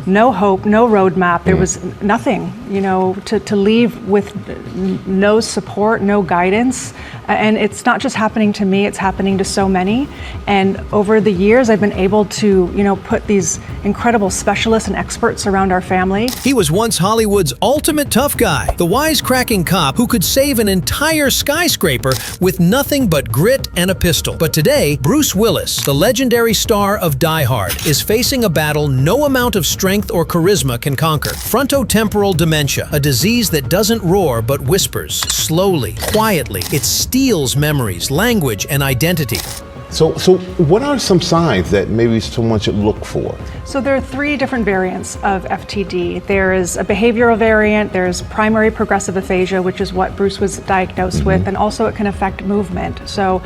no hope, no roadmap. There was nothing, to leave with no support, no guidance. And it's not just happening to me, it's happening to so many. And over the years, I've been able to, put these incredible specialists and experts around our family. He was once Hollywood's ultimate tough guy, the wisecracking cop who could save an entire skyscraper with nothing but grit and a pistol. But today, Bruce Willis, the legendary star of Die Hard, is facing a battle no amount of strength or charisma can conquer. Frontotemporal dementia, a disease that doesn't roar but whispers, slowly, quietly. It steals memories, language, and identity. So what are some signs that maybe someone should look for? So there are 3 different variants of FTD. There is a behavioral variant, there's primary progressive aphasia, which is what Bruce was diagnosed with, and also it can affect movement. So,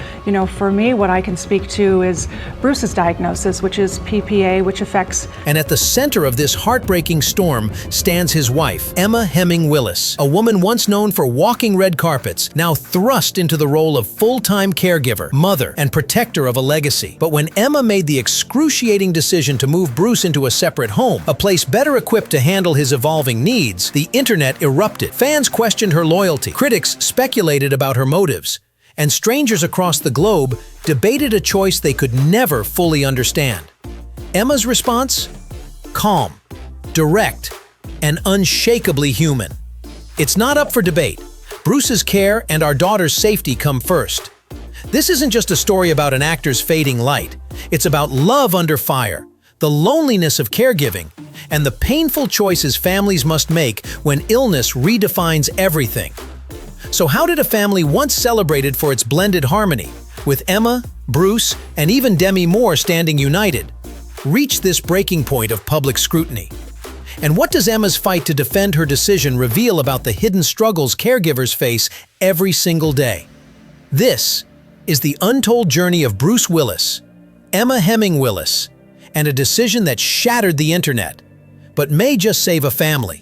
for me, what I can speak to is Bruce's diagnosis, which is PPA, which affects... And at the center of this heartbreaking storm stands his wife, Emma Hemming Willis, a woman once known for walking red carpets, now thrust into the role of full-time caregiver, mother, and protector of a legacy. But when Emma made the excruciating decision to move Bruce into a separate home, a place better equipped to handle his evolving needs, the internet erupted. Fans questioned her loyalty, critics speculated about her motives, and strangers across the globe debated a choice they could never fully understand. Emma's response? Calm, direct, and unshakably human. It's not up for debate. Bruce's care and our daughter's safety come first. This isn't just a story about an actor's fading light. It's about love under fire, the loneliness of caregiving, and the painful choices families must make when illness redefines everything. So how did a family once celebrated for its blended harmony, with Emma, Bruce, and even Demi Moore standing united, reach this breaking point of public scrutiny? And what does Emma's fight to defend her decision reveal about the hidden struggles caregivers face every single day? This is the untold journey of Bruce Willis, Emma Hemming Willis, and a decision that shattered the internet, but may just save a family.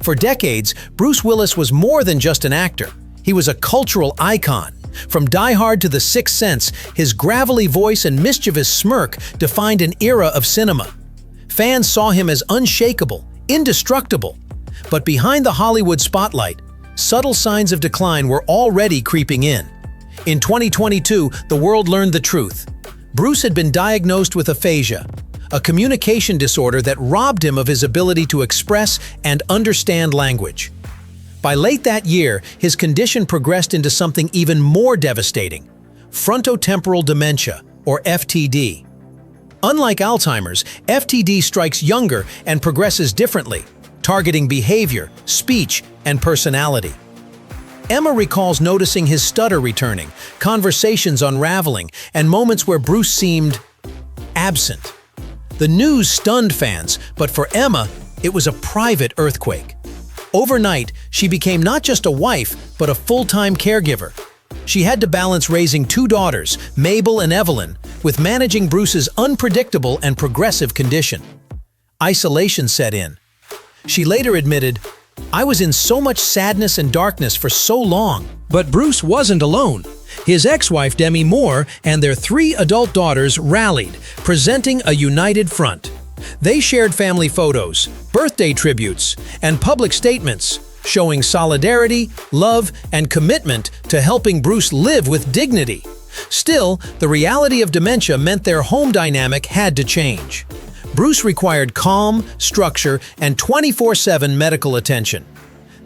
For decades, Bruce Willis was more than just an actor. He was a cultural icon. From Die Hard to The Sixth Sense, his gravelly voice and mischievous smirk defined an era of cinema. Fans saw him as unshakable, indestructible. But behind the Hollywood spotlight, subtle signs of decline were already creeping in. In 2022, the world learned the truth. Bruce had been diagnosed with aphasia, a communication disorder that robbed him of his ability to express and understand language. By late that year, his condition progressed into something even more devastating: frontotemporal dementia, or FTD. Unlike Alzheimer's, FTD strikes younger and progresses differently, targeting behavior, speech, and personality. Emma recalls noticing his stutter returning, conversations unraveling, and moments where Bruce seemed absent. The news stunned fans, but for Emma, it was a private earthquake. Overnight, she became not just a wife, but a full-time caregiver. She had to balance raising 2 daughters, Mabel and Evelyn, with managing Bruce's unpredictable and progressive condition. Isolation set in. She later admitted, "I was in so much sadness and darkness for so long." But Bruce wasn't alone. His ex-wife Demi Moore and their 3 adult daughters rallied, presenting a united front. They shared family photos, birthday tributes, and public statements, showing solidarity, love, and commitment to helping Bruce live with dignity. Still, the reality of dementia meant their home dynamic had to change. Bruce required calm, structure, and 24/7 medical attention.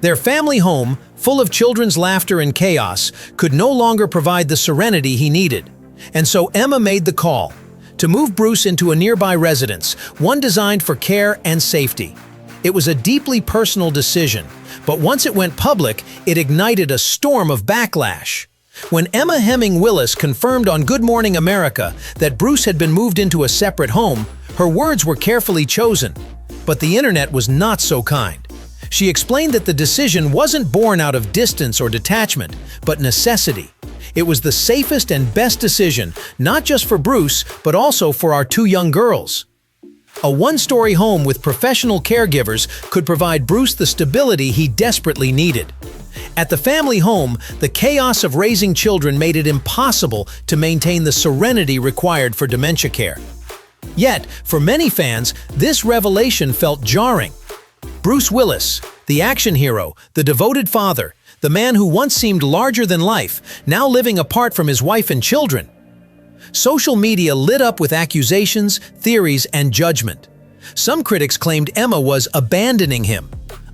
Their family home, full of children's laughter and chaos, could no longer provide the serenity he needed. And so Emma made the call to move Bruce into a nearby residence, one designed for care and safety. It was a deeply personal decision, but once it went public, it ignited a storm of backlash. When Emma Hemming Willis confirmed on Good Morning America that Bruce had been moved into a separate home, her words were carefully chosen, but the internet was not so kind. She explained that the decision wasn't born out of distance or detachment, but necessity. It was the safest and best decision, not just for Bruce, but also for our 2 young girls. A one-story home with professional caregivers could provide Bruce the stability he desperately needed. At the family home, the chaos of raising children made it impossible to maintain the serenity required for dementia care. Yet, for many fans, this revelation felt jarring. Bruce Willis, the action hero, the devoted father, the man who once seemed larger than life, now living apart from his wife and children. Social media lit up with accusations, theories, and judgment. Some critics claimed Emma was abandoning him.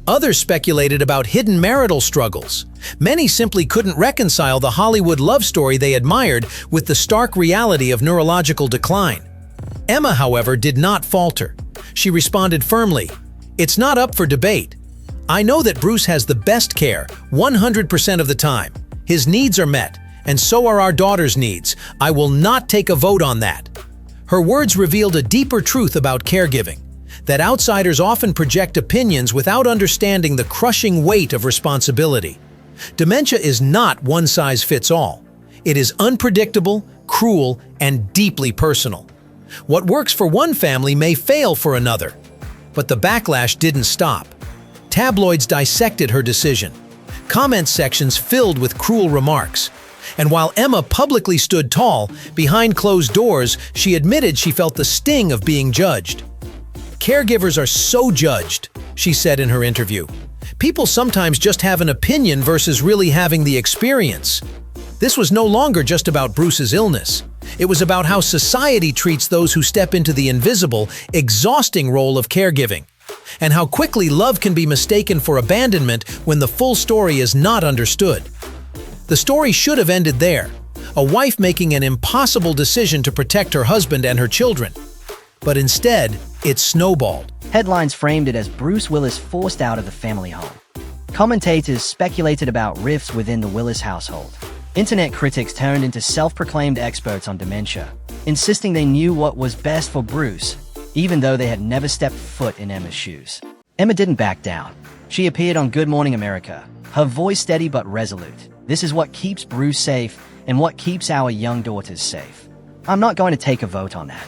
Others speculated about hidden marital struggles. Many simply couldn't reconcile the Hollywood love story they admired with the stark reality of neurological decline. Emma, however, did not falter. She responded firmly, "It's not up for debate. I know that Bruce has the best care 100% of the time. His needs are met, and so are our daughter's needs. I will not take a vote on that." Her words revealed a deeper truth about caregiving, that outsiders often project opinions without understanding the crushing weight of responsibility. Dementia is not one size fits all. It is unpredictable, cruel, and deeply personal. What works for one family may fail for another. But the backlash didn't stop. Tabloids dissected her decision. Comment sections filled with cruel remarks. And while Emma publicly stood tall, behind closed doors, she admitted she felt the sting of being judged. "Caregivers are so judged," she said in her interview. "People sometimes just have an opinion versus really having the experience." This was no longer just about Bruce's illness. It was about how society treats those who step into the invisible, exhausting role of caregiving, and how quickly love can be mistaken for abandonment when the full story is not understood. The story should have ended there, a wife making an impossible decision to protect her husband and her children. But instead, it snowballed. Headlines framed it as Bruce Willis forced out of the family home. Commentators speculated about rifts within the Willis household. Internet critics turned into self-proclaimed experts on dementia, insisting they knew what was best for Bruce, even though they had never stepped foot in Emma's shoes. Emma didn't back down. She appeared on Good Morning America, her voice steady but resolute. "This is what keeps Bruce safe and what keeps our young daughters safe. I'm not going to take a vote on that."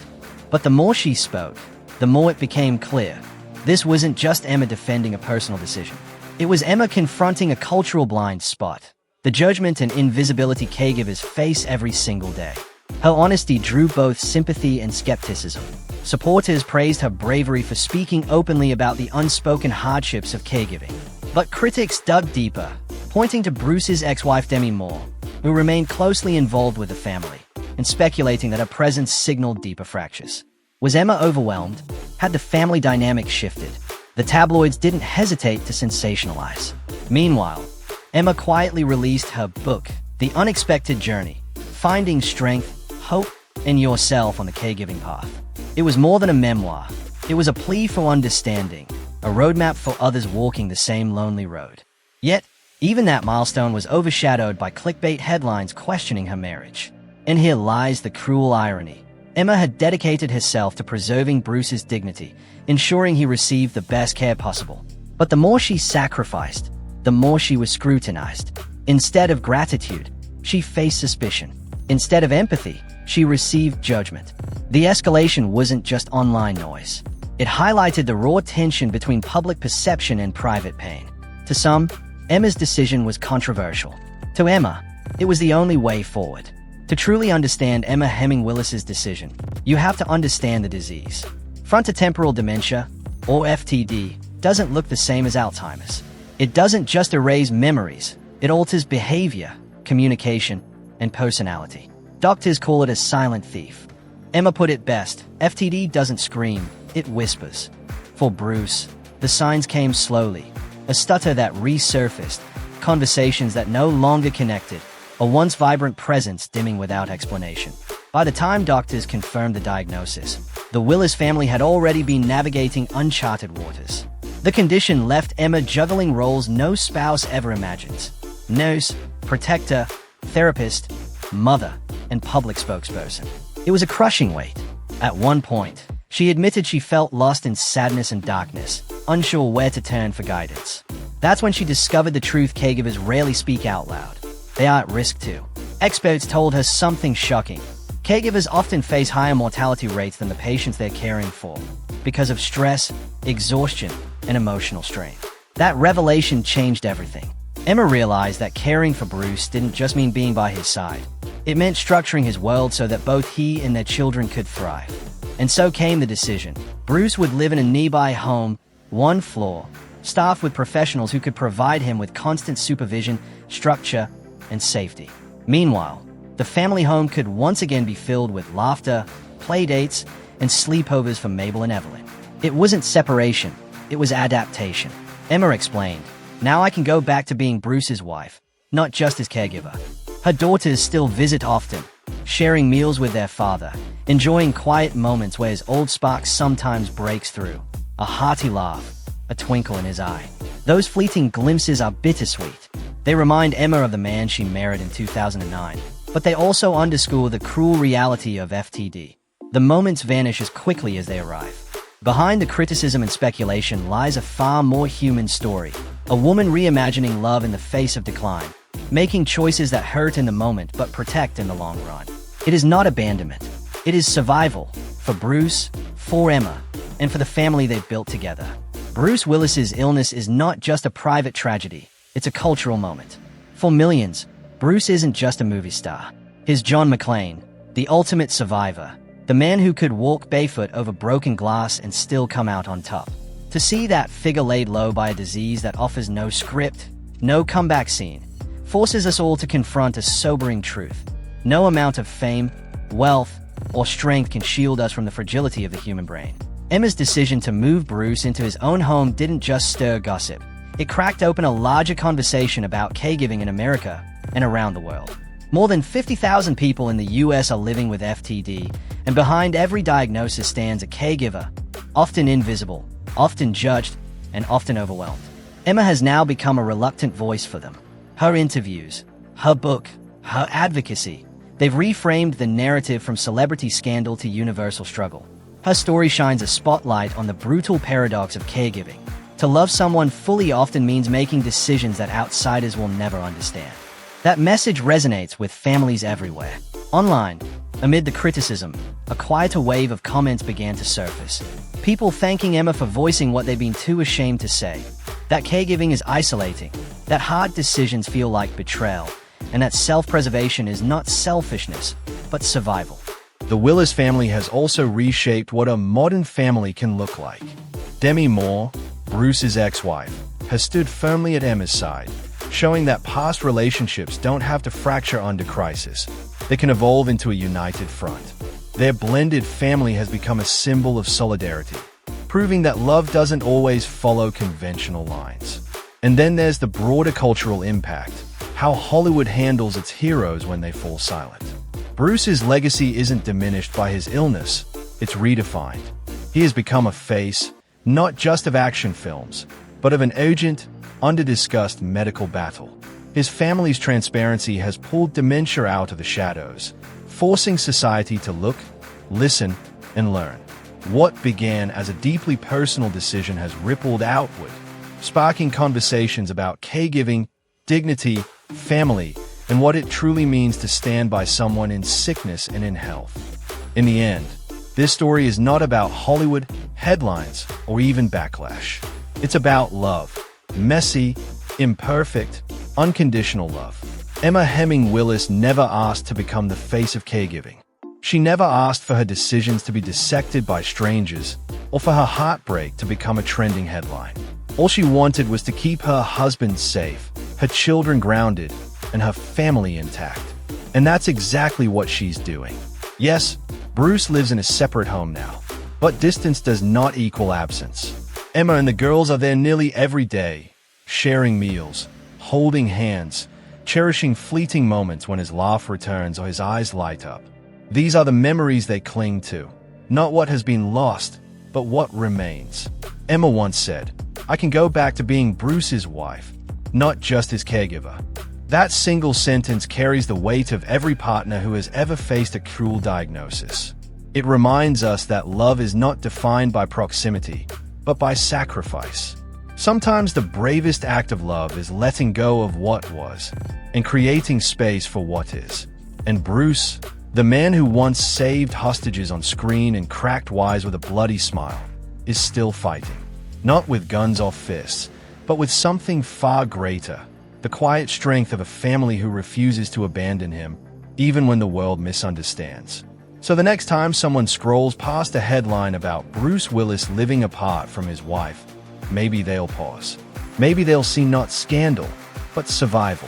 But the more she spoke, the more it became clear. This wasn't just Emma defending a personal decision. It was Emma confronting a cultural blind spot, the judgment and invisibility caregivers face every single day. Her honesty drew both sympathy and skepticism. Supporters praised her bravery for speaking openly about the unspoken hardships of caregiving. But critics dug deeper, pointing to Bruce's ex-wife Demi Moore, who remained closely involved with the family, and speculating that her presence signaled deeper fractures. Was Emma overwhelmed? Had the family dynamic shifted? The tabloids didn't hesitate to sensationalize. Meanwhile, Emma quietly released her book, The Unexpected Journey, Finding Strength, Hope, and Yourself on the Caregiving Path. It was more than a memoir. It was a plea for understanding, a roadmap for others walking the same lonely road. Yet, even that milestone was overshadowed by clickbait headlines questioning her marriage. And here lies the cruel irony. Emma had dedicated herself to preserving Bruce's dignity, ensuring he received the best care possible. But the more she sacrificed, the more she was scrutinized. Instead of gratitude, she faced suspicion. Instead of empathy, she received judgment. The escalation wasn't just online noise. It highlighted the raw tension between public perception and private pain. To some, Emma's decision was controversial. To Emma, it was the only way forward. To truly understand Emma Heming Willis's decision, you have to understand the disease. Frontotemporal dementia, or FTD, doesn't look the same as Alzheimer's. It doesn't just erase memories, it alters behavior, communication, and personality. Doctors call it a silent thief. Emma put it best, FTD doesn't scream, it whispers. For Bruce, the signs came slowly. A stutter that resurfaced, conversations that no longer connected, a once vibrant presence dimming without explanation. By the time doctors confirmed the diagnosis, the Willis family had already been navigating uncharted waters. The condition left Emma juggling roles no spouse ever imagines: nurse, protector, therapist, mother, and public spokesperson. It was a crushing weight. At one point, she admitted she felt lost in sadness and darkness, unsure where to turn for guidance. That's when she discovered the truth caregivers rarely speak out loud. They are at risk too. Experts told her something shocking. Caregivers often face higher mortality rates than the patients they're caring for because of stress, exhaustion, and emotional strain. That revelation changed everything. Emma realized that caring for Bruce didn't just mean being by his side. It meant structuring his world so that both he and their children could thrive. And so came the decision. Bruce would live in a nearby home, one floor, staffed with professionals who could provide him with constant supervision, structure, and safety. Meanwhile, the family home could once again be filled with laughter, playdates, and sleepovers for Mabel and Evelyn. It wasn't separation, it was adaptation. Emma explained, "Now I can go back to being Bruce's wife, not just his caregiver." Her daughters still visit often, sharing meals with their father, enjoying quiet moments where his old spark sometimes breaks through. A hearty laugh, a twinkle in his eye. Those fleeting glimpses are bittersweet. They remind Emma of the man she married in 2009, but they also underscore the cruel reality of FTD. The moments vanish as quickly as they arrive. Behind the criticism and speculation lies a far more human story. A woman reimagining love in the face of decline, making choices that hurt in the moment but protect in the long run. It is not abandonment. It is survival, for Bruce, for Emma, and for the family they've built together. Bruce Willis's illness is not just a private tragedy, it's a cultural moment. For millions, Bruce isn't just a movie star. He's John McClane, the ultimate survivor, the man who could walk barefoot over broken glass and still come out on top. To see that figure laid low by a disease that offers no script, no comeback scene, forces us all to confront a sobering truth. No amount of fame, wealth, or strength can shield us from the fragility of the human brain. Emma's decision to move Bruce into his own home didn't just stir gossip. It cracked open a larger conversation about caregiving in America and around the world. More than 50,000 people in the US are living with FTD, and behind every diagnosis stands a caregiver, often invisible, often judged, and often overwhelmed. Emma has now become a reluctant voice for them. Her interviews, her book, her advocacy, they've reframed the narrative from celebrity scandal to universal struggle. Her story shines a spotlight on the brutal paradox of caregiving. To love someone fully often means making decisions that outsiders will never understand. That message resonates with families everywhere. Online, amid the criticism, a quieter wave of comments began to surface. People thanking Emma for voicing what they've been too ashamed to say. That caregiving is isolating, that hard decisions feel like betrayal, and that self-preservation is not selfishness, but survival. The Willis family has also reshaped what a modern family can look like. Demi Moore, Bruce's ex-wife, has stood firmly at Emma's side, showing that past relationships don't have to fracture under crisis. They can evolve into a united front. Their blended family has become a symbol of solidarity, proving that love doesn't always follow conventional lines. And then there's the broader cultural impact, how Hollywood handles its heroes when they fall silent. Bruce's legacy isn't diminished by his illness, it's redefined. He has become a face, not just of action films, but of an urgent, under-discussed medical battle. His family's transparency has pulled dementia out of the shadows, forcing society to look, listen, and learn. What began as a deeply personal decision has rippled outward, sparking conversations about caregiving, dignity, family, and what it truly means to stand by someone in sickness and in health. In the end, this story is not about Hollywood, headlines, or even backlash. It's about love. Messy, imperfect, unconditional love. Emma Hemming Willis never asked to become the face of caregiving. She never asked for her decisions to be dissected by strangers, or for her heartbreak to become a trending headline. All she wanted was to keep her husband safe, her children grounded, and her family intact. And that's exactly what she's doing. Yes, Bruce lives in a separate home now, but distance does not equal absence. Emma and the girls are there nearly every day, sharing meals, holding hands, cherishing fleeting moments when his laugh returns or his eyes light up. These are the memories they cling to, not what has been lost, but what remains. Emma once said, "I can go back to being Bruce's wife, not just his caregiver." That single sentence carries the weight of every partner who has ever faced a cruel diagnosis. It reminds us that love is not defined by proximity, but by sacrifice. Sometimes the bravest act of love is letting go of what was and creating space for what is. And Bruce, the man who once saved hostages on screen and cracked wise with a bloody smile, is still fighting. Not with guns or fists, but with something far greater. The quiet strength of a family who refuses to abandon him, even when the world misunderstands. So the next time someone scrolls past a headline about Bruce Willis living apart from his wife, maybe they'll pause. Maybe they'll see not scandal, but survival.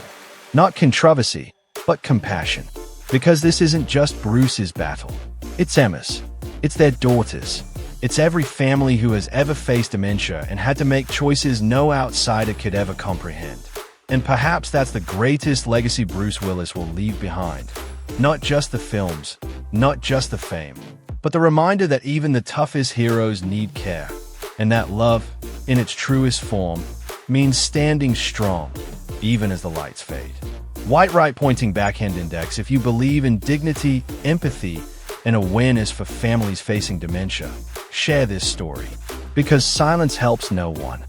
Not controversy, but compassion. Because this isn't just Bruce's battle. It's Emma's. It's their daughters. It's every family who has ever faced dementia and had to make choices no outsider could ever comprehend. And perhaps that's the greatest legacy Bruce Willis will leave behind. Not just the films, not just the fame, but the reminder that even the toughest heroes need care, and that love, in its truest form, means standing strong, even as the lights fade. White right pointing backhand index if you believe in dignity, empathy, and awareness for families facing dementia. Share this story, because silence helps no one.